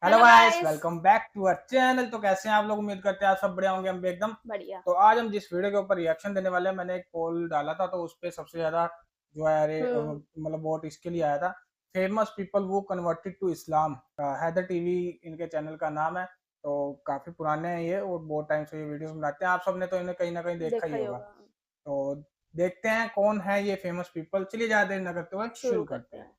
Hello hello guys, guys. Welcome back to our channel. तो कैसे हैं आप लोग? उम्मीद करते हैं आप सब बढ़िया होंगे, हम भी एकदम। बढ़िया। तो आज हम जिस वीडियो के ऊपर रिएक्शन देने वाले हैं, मैंने एक पोल डाला था तो उस पे सबसे ज़्यादा जो है हुँ, मतलब वोट इसके लिए आया था, फेमस पीपल वो converted to Islam. Haidar TV इनके चैनल का नाम है। तो काफ़ी पुराने हैं ये और बहुत टाइम से ये वीडियोज़ बनाते हैं। आप सबने तो इन्हें कहीं न कहीं देखा ही देखा ही होगा। होगा। तो देखते हैं कौन है ये फेमस पीपल। चलिए ज़्यादा देर ना करते हुए शुरू शुरू करते करते हैं। हैं।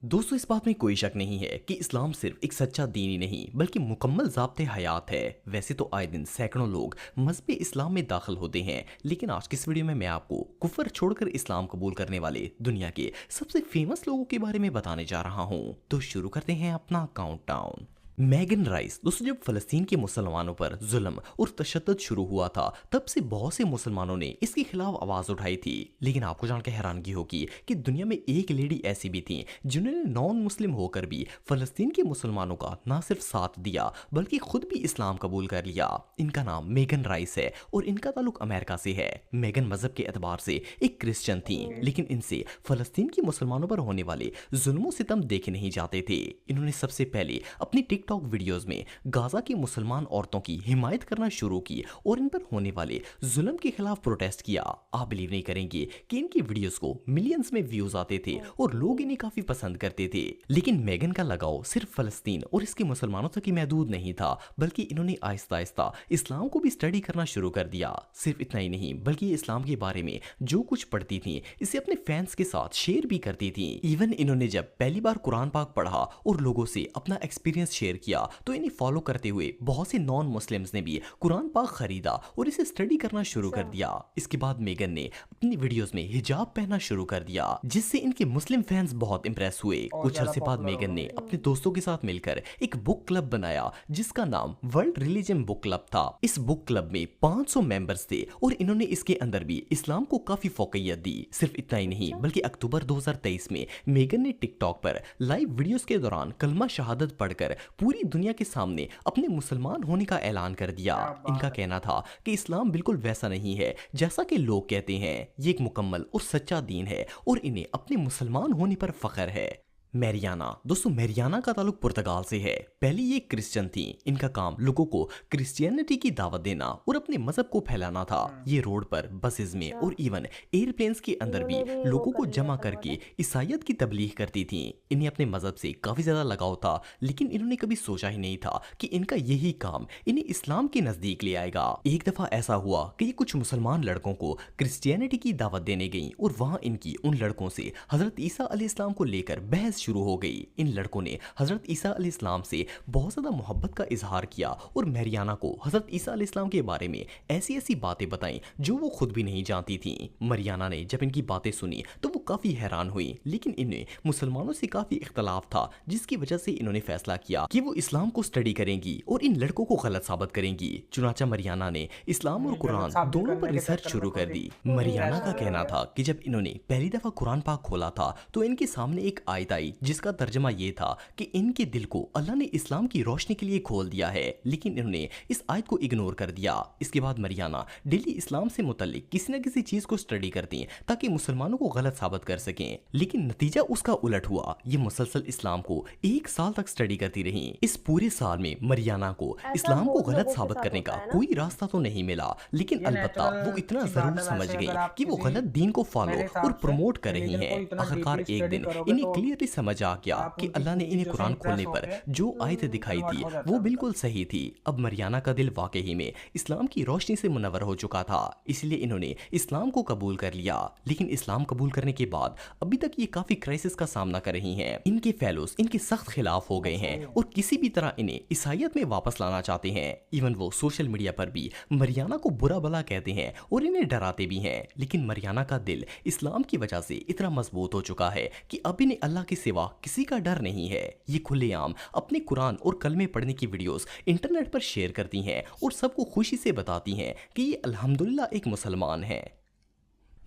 दोस्तों, इस बात में कोई शक नहीं है कि इस्लाम सिर्फ एक सच्चा दीन ही नहीं बल्कि मुकम्मल ज़ाब्ते हयात है। वैसे तो आए दिन सैकड़ों लोग मज़हब इस्लाम में दाखिल होते हैं, लेकिन आज की इस वीडियो में मैं आपको कुफर छोड़कर इस्लाम कबूल करने वाले दुनिया के सबसे फेमस लोगों के बारे में बताने जा रहा हूँ। तो शुरू करते हैं अपना काउंटडाउन। मैगन राइस। दोस्तों, जब फ़लस्तीन के मुसलमानों पर जुल्म और तशद्दुद शुरू हुआ था, तब से बहुत से मुसलमानों ने इसके खिलाफ आवाज़ उठाई थी। लेकिन आपको जानकर हैरानगी होगी कि दुनिया में एक लेडी ऐसी भी थी जिन्होंने नॉन मुस्लिम होकर भी फ़लस्तीन के मुसलमानों का ना सिर्फ साथ दिया बल्कि खुद भी इस्लाम कबूल कर लिया। इनका नाम मेगन राइस है और इनका ताल्लुक अमेरिका से है। मेगन मजहब के एतबार से एक क्रिश्चियन थी, हुँ, लेकिन इनसे फ़लस्तीन के मुसलमानों पर होने वाले जुल्मों सितम देखे नहीं जाते थे। इन्होंने सबसे पहले अपनी टिकटॉक वीडियोस में गाजा की मुसलमान औरतों की हिमायत करना शुरू की और इन पर होने वाले जुल्म के खिलाफ प्रोटेस्ट किया। आप बिलीव नहीं करेंगे कि इनकी वीडियोस को मिलियंस में व्यूज आते थे और ओके। लोग इन्हें काफी पसंद करते थे। लेकिन मेगन का लगाव सिर्फ फलस्तीन और इसके मुसलमानों तक ही महदूद नहीं था, बल्कि इन्होंने आहिस्ता आहिस्ता इस्लाम को भी स्टडी करना शुरू कर दिया। सिर्फ इतना ही नहीं, बल्कि ये इस्लाम के बारे में जो कुछ पढ़ती थी इसे अपने फैंस के साथ शेयर भी करती थी। इवन इन्होंने जब पहली बार कुरान पाक पढ़ा और लोगों से अपना एक्सपीरियंस शेयर किया, तो इन्हें फॉलो करते हुए बहुत से नॉन मुस्लिम्स ने भी कुरान पाक खरीदा और इसे स्टडी करना शुरू अच्छा। कर दिया। इसके बाद मेगन ने अपनी वीडियोस में हिजाब पहनना शुरू कर दिया, जिससे इनके मुस्लिम फैंस बहुत इंप्रेस हुए। और कुछ ज़्यादा अरसे बाद पॉपुलर हो मेगन ने गए। अपने हुँ, दोस्तों के साथ मिलकर एक बुक क्लब बनाया जिसका नाम वर्ल्ड रिलीजन बुक क्लब था। इस बुक क्लब में 500 मेंबर्स थे और इन्होंने इसके अंदर भी इस्लाम को काफी फोकैयत दी। सिर्फ इतना ही नहीं, अच्छा। बल्कि अक्टूबर 2023 में मेगन ने टिकटॉक पर लाइव वीडियोस के दौरान कलमा शहादत पढ़कर पूरी दुनिया के सामने अपने मुसलमान होने का ऐलान कर दिया। क्या इनका बात है! कहना था कि इस्लाम बिल्कुल वैसा नहीं है जैसा कि लोग कहते हैं। ये एक मुकम्मल और सच्चा दीन है और इन्हें अपने मुसलमान होने पर फख्र है। मैरियाना। दोस्तों, मैरियाना का ताल्लुक पुर्तगाल से है। पहले ये क्रिश्चियन थी। इनका काम लोगों को क्रिश्चियनिटी की दावत देना और अपने मजहब को फैलाना था। हुँ। ये रोड पर, बसेस में अच्छा, और इवन एयरप्लेन्स के अंदर भी इन्होंने भी वो लोगों को कर लिया जमा कन्वर्ट करके है? ईसाइयत की तबलीग करती थी। इन्हें अपने मजहब से काफी ज्यादा लगाव था, लेकिन इन्होंने कभी सोचा ही नहीं था कि इनका यही काम इन्हें इस्लाम के नजदीक ले आएगा। एक दफा ऐसा हुआ कि ये कुछ मुसलमान लड़कों को क्रिश्चियनिटी की दावत देने गई और वहां इनकी उन लड़कों से हजरत ईसा अलैहिस्सलाम को लेकर बहस शुरू हो गई। इन लड़कों ने हजरत ईसा अलैहिस्सलाम से बहुत ज्यादा मोहब्बत का इजहार किया और मैरियाना को हजरत ईसा अलैहिस्सलाम के बारे में ऐसी ऐसी बातें बताई जो वो खुद भी नहीं जानती थी। मरियाना ने जब इनकी बातें सुनी तो वो काफी हैरान हुई, लेकिन इन्हें मुसलमानों से काफी इख्तलाफ था, जिसकी वजह से इन्होंने फैसला किया कि वो इस्लाम को स्टडी करेंगी और इन लड़कों को गलत साबित करेंगी। चुनाचा मरियाना ने इस्लाम और ये गलत कुरान साबित दोनों पर करने के रिसर्च चक्कर में शुरू कर खुद ही दी। खुद ही मरियाना का ऐसा हाँ। हो कहना गया। था कि जब इन्होंने पहली दफा कुरान पाक खोला था तो इनके सामने एक आयत आई जिसका तर्जमा ये था कि इनके दिल को अल्लाह ने इस्लाम की रोशनी के लिए खोल दिया है, लेकिन इन्होंने इस आयत को इग्नोर कर दिया। इसके बाद मरियाना डेली इस्लाम से मुतल्लिक किसी न किसी चीज को स्टडी करती ताकि मुसलमानों को गलत साबित कर सकें, लेकिन नतीजा उसका उलट हुआ। ये मुसलसल इस्लाम को 1 साल तक स्टडी करती रही। इस पूरे साल में मरियाना को ऐसा इस्लाम को बहुत गलत लोगों के साबित साथ करने होता का है ना? कोई रास्ता तो नहीं मिला, लेकिन ये अलबत्ता वो नेचुरल इतना सी जरूर बात है। समझ वैसे गई अगर आप कि वो किसी गलत दीन को फॉलो मेरे और हिसाब से प्रमोट कर रही रिलीजन को हैं। इतना आखिरकार डीपली एक स्टडी दिन करोगे इन्हें तो क्लियरली समझ आ गया आप कि उनकी अल्लाह ने पूरी इन्हें चीज़ों से कुरान इम्प्रेस खोलने पर होके जो आयत दिखाई कन्वर्ट थी हो जाते वो हो उनकी बिल्कुल तरफ। सही थी। अब मरियाना का दिल वाकई में इस्लाम की रोशनी से मुनव्वर हो चुका था, इसलिए इन्होंने इस्लाम को कबूल कर लिया। लेकिन इस्लाम कबूल करने के बाद अभी तक ये काफी क्राइसिस का सामना कर रही हैं। इनके फेलोज इनके सख्त खिलाफ हो गए हैं ओके। और किसी भी तरह इन्हें ईसाइयत में वापस लाना चाहते हैं। इवन वो सोशल मीडिया पर भी मरियाना को बुरा भला कहते हैं और इन्हें डराते भी हैं। लेकिन मरियाना का दिल इस्लाम की वजह से इतना मजबूत हो चुका है कि अब इन्हें अल्लाह के सिवा किसी का डर नहीं है। ये खुलेआम अपने कुरान और कलमे पढ़ने की वीडियोस इंटरनेट पर शेयर करती हैं और सबको खुशी से बताती हैं कि ये अल्हम्दुलिल्लाह एक मुसलमान हैं।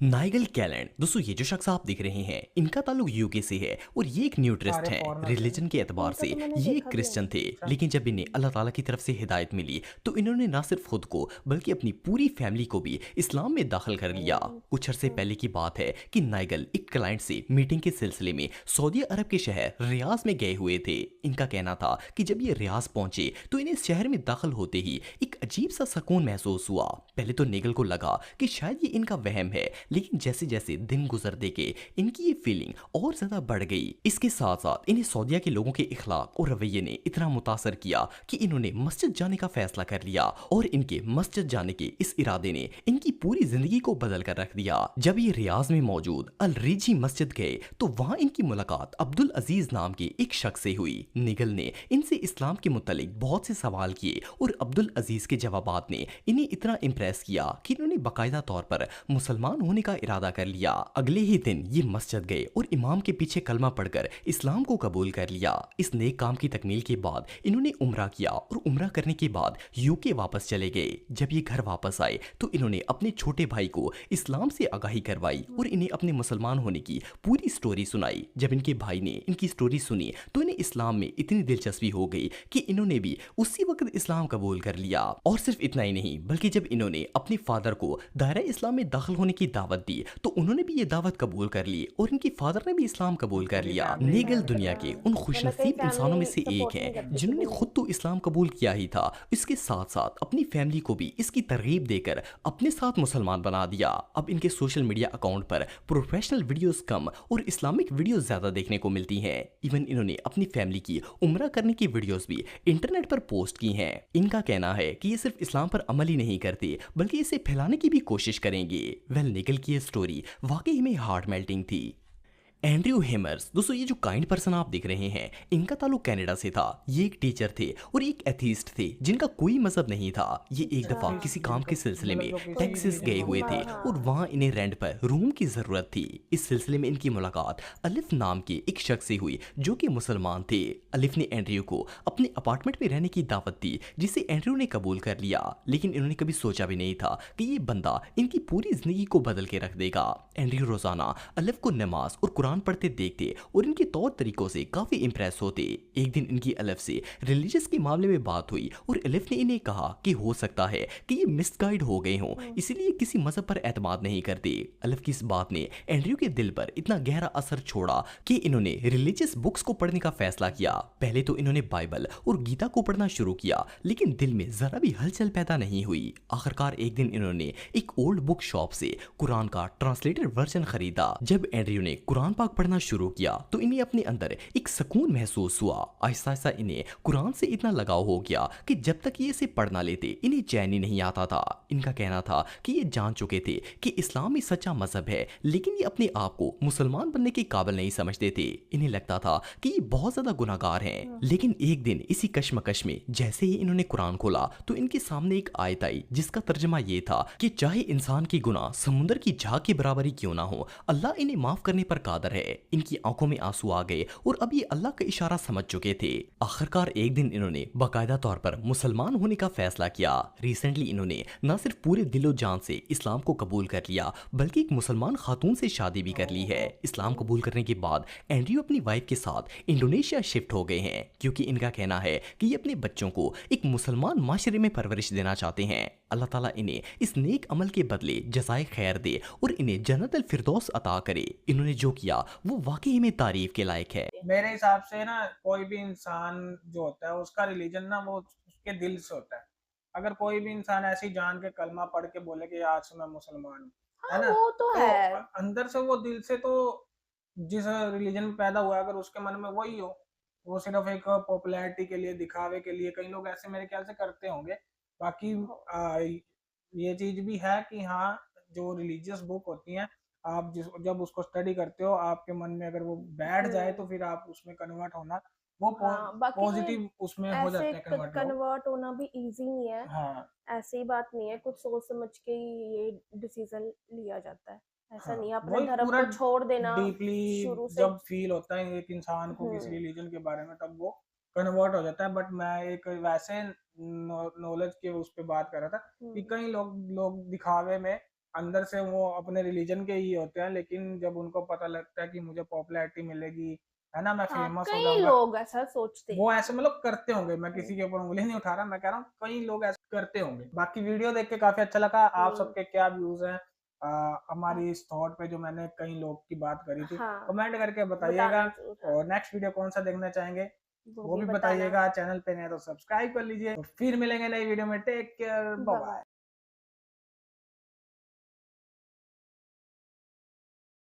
नाइगल कैलेंड, दोस्तों ये जो शख्स आप दिख रहे हैं इनका ताल्लुक यूके से है और ये एक न्यूट्रिस्ट सारे हैं। फॉरेनर्स हैं। रिलीजन के एतबार इनका से तो मैंने ये एक देखा भी है। क्रिश्चियन थे, अच्छा। लेकिन जब इन्हें अल्लाह ताला की तरफ से हिदायत मिली तो इन्होंने ना सिर्फ खुद को बल्कि अपनी पूरी फैमिली को भी इस्लाम में दाखिल कर लिया। कुछ अरसे पहले की बात है कि नाइगल एक क्लाइंट से मीटिंग के सिलसिले में सऊदी अरब के शहर रियाज में गए हुए थे। इनका कहना था कि जब ये रियाज पहुंचे तो इन्हें इस शहर में दाखिल होते ही एक अजीब सा सुकून महसूस हुआ। पहले तो नेगल को लगा कि शायद ये इनका वहम है, लेकिन जैसे जैसे दिन गुजरते गए इनकी ये फीलिंग और ज्यादा बढ़ गई। इसके साथ साथ इन्हें सऊदीया के लोगों के इखलाक और रवैये ने इतना मुतासर किया कि इन्होंने मस्जिद जाने का फैसला कर लिया और इनके मस्जिद जाने के इस इरादे ने इनकी पूरी जिंदगी को बदल कर रख दिया। जब ये रियाज में मौजूद अल रिजी मस्जिद गए तो वहां इनकी मुलाकात अब्दुल अजीज नाम के एक शख्स से हुई। निगल ने इनसे इस्लाम के मुतालिक बहुत से सवाल किए और अब्दुल अजीज के जवाबात ने इन्हें इतना इम्प्रेस किया कि इन्होंने बाकायदा तौर पर मुसलमान होने का इरादा कर लिया। अगले ही दिन ये मस्जिद गए और इमाम के पीछे कलमा पढ़कर इस्लाम को कबूल कर लिया। इस नेक काम की तकमील के बाद इन्होंने उम्रा किया और उम्रा करने के बाद यूके वापस चले गए। जब ये घर वापस आए तो इन्होंने अपने छोटे भाई को इस्लाम से आगाही करवाई और इन्हें अपने मुसलमान होने की पूरी स्टोरी सुनाई। जब इनके भाई ने इनकी स्टोरी सुनी तो इन्हें इस्लाम में इतनी दिलचस्पी हो गई कि इन्होंने भी उसी वक्त इस्लाम कबूल कर लिया। और सिर्फ इतना ही नहीं, बल्कि जब इन्होंने अपने फादर को दायरा इस्लाम में दाखिल होने की दावत दी तो उन्होंने भी ये दावत कबूल कर ली और इनके फादर ने भी इस्लाम कबूल कर पूरी लिया। फैमिली नेगल में दुनिया के उन खुशनसीब इंसानों में से एक हैं जिन्होंने खुद तो इस्लाम कबूल किया ही था, इसके साथ साथ अपनी फैमिली को भी इसकी तरगीब देकर अपने साथ मुसलमान बना दिया। अब इनके सोशल मीडिया अकाउंट पर प्रोफेशनल वीडियोस कम और इस्लामिक वीडियोस ज्यादा देखने को मिलती हैं। इवन इन्होंने अपनी फैमिली की उम्रा करने की वीडियोस भी इंटरनेट पर पोस्ट की हैं। इनका कहना है कि ये सिर्फ इस्लाम पर अमल ही नहीं करते बल्कि इसे फैलाने की भी कोशिश करेंगे। वेल, निगल की ये स्टोरी वाकई में हार्ट मेल्टिंग थी। एंड्रयू हेमर्स, दोस्तों ये जो काइंड पर्सन आप देख रहे हैं इनका ताल्लुक कनाडा से था। ये एक टीचर थे और एक एथीस्ट थे जिनका कोई मजहब नहीं था। ये एक अच्छा। दफा किसी काम के सिलसिले में मतलब जो किसी टेक्सास religion गए को हुए थे हाँ। और वहां इन्हें रेंट पर रूम की जरूरत थी। इस सिलसिले में इनकी मुलाकात अलिफ नाम के एक शख्स से हुई जो कि मुसलमान थे। अलिफ ने एंड्रयू को अपने अपार्टमेंट में रहने की दावत दी जिसे एंड्रयू ने कबूल कर लिया, लेकिन इन्होंने कभी सोचा भी नहीं था कि ये बंदा इनकी पूरी जिंदगी को बदल के रख देगा। एंड्रयू रोजाना अलिफ को नमाज और कुरान पढ़ते देखते और इनके तौर तरीकों से काफी इंप्रेस होते। एक दिन इनकी अलिफ से रिलीजियस के मामले में बात हुई और अलिफ ने इन्हें कहा कि हो सकता है कि ये मिसगाइड हो गए हों, इसीलिए किसी मजहब पर एतमाद नहीं करते। अलिफ की इस बात ने एंड्रयू के दिल पर इतना गहरा असर छोड़ा कि इन्होंने रिलीजियस बुक्स को पढ़ने का फैसला किया। पहले तो इन्होंने बाइबल और गीता को पढ़ना शुरू किया, लेकिन दिल में जरा भी हलचल पैदा नहीं हुई। आखिरकार एक दिन इन्होंने एक ओल्ड बुक शॉप से कुरान का ट्रांसलेटेड वर्जन खरीदा। जब एंड्रयू ने कुरान पाक पढ़ना शुरू किया तो इन्हें अपने अंदर एक सुकून महसूस हुआ। आहिस्ता आहिस्ता इन्हें कुरान से इतना लगाव हो गया कि जब तक ये इसे पढ़ ना लेते इन्हें चैन ही नहीं आता था। इनका कहना था कि ये जान चुके थे कि इस्लाम ही सच्चा मजहब है, लेकिन ये अपने आप को मुसलमान बनने के काबिल नहीं समझते थे। इन्हें लगता था कि ये बहुत ज्यादा गुनाहगार हैं। लेकिन एक दिन इसी कश्मकश में जैसे ही इन्होंने कुरान खोला तो इनके सामने एक आयत आई जिसका तर्जमा ये था कि चाहे इंसान की गुनाह समुद्र की झाग की बराबरी क्यों ना हो, अल्लाह इन्हें माफ करने पर कादर है। इनकी आंखों में आंसू आ गए और अब ये अल्लाह का इशारा समझ चुके थे। आखिरकार एक दिन इन्होंने बाकायदा तौर पर मुसलमान होने का फैसला किया। रिसेंटली इन्होंने न सिर्फ पूरे दिलो जान से इस्लाम को कबूल कर लिया बल्कि एक मुसलमान खातून से शादी भी कर ली है। इस्लाम कबूल करने के बाद एंड्रयू अपनी वाइफ के साथ इंडोनेशिया शिफ्ट हो गए हैं, क्योंकि इनका कहना है कि ये अपने बच्चों को एक मुसलमान माशरे में परवरिश देना चाहते हैं। अल्लाह ताला इन्हें इस नेक अमल के बदले जज़ाए खैर दे और इन्हें जन्नतुल फिरदौस अता करे। इन्होंने जो किया वो वाकई में तारीफ के लायक है। मेरे हिसाब से ना कोई भी इंसान जो होता है उसका रिलीजन ना वो उसके दिल से होता है। अगर कोई भी इंसान ऐसे ही जान के कलमा पढ़ के बोले कि आज से मैं मुसलमान हूँ, है हाँ, ना? वो तो तो है। अंदर से वो दिल से तो जिस रिलीजन में पैदा हुआ है अगर उसके मन में वही हो, वो सिर्फ एक पॉपुलैरिटी के लिए, दिखावे के लिए, कई लोग ऐसे मेरे ख्याल से करते होंगे। बाकी ये चीज़ भी है कि हाँ, जो रिलीजियस बुक होती हैं, आप जब उसको स्टडी करते हो, आपके मन में अगर वो बैठ जाए तो फिर आप उसमें कन्वर्ट होना वो हाँ, बाकी पॉजिटिव उसमें हो ऐसे जाते हैं कन्वर्ट लोग। कन्वर्ट होना भी इजी नहीं है। हाँ, ऐसी बात नहीं है, कुछ सोच समझ के ही ये डिसीजन लिया जाता है। ऐसा हाँ, नहीं है अपने वही धर्म पूरा को छोड़ देना डीपली शुरू से। जब फ़ील होता है एक इंसान को किसी हम्म। रिलीजन के बारे में तब वो कन्वर्ट हो जाता है। बट मैं एक वैसे नॉलेज के उस पे बात कर रहा था कि हम्म। कई लोग दिखावे में अंदर से वो अपने रिलीजन के ही होते हैं, लेकिन जब उनको पता लगता है कि मुझे पॉपुलैरिटी मिलेगी, है ना, मैं हाँ, फेमस हो कई जाऊंगा, लोग ऐसा सोचते वो हैं। ऐसे मतलब करते होंगे। मैं किसी के ऊपर उंगली नहीं उठा रहा, मैं कह रहा हूँ कई लोग ऐसे करते होंगे। बाकी वीडियो देख के काफी अच्छा लगा। आप सबके क्या व्यूज हैं आप हमारी इस थॉट पे जो मैंने कई लोग की बात करी थी, हाँ, कमेंट करके बताइएगा। बताना ज़रूर, हाँ, और नेक्स्ट वीडियो कौन सा देखना चाहेंगे वो वो भी भी बताना। बताइएगा। चैनल पे नए तो सब्सक्राइब कर लीजिए। तो फिर मिलेंगे नई वीडियो में। Take care, bye bye bye. Bye.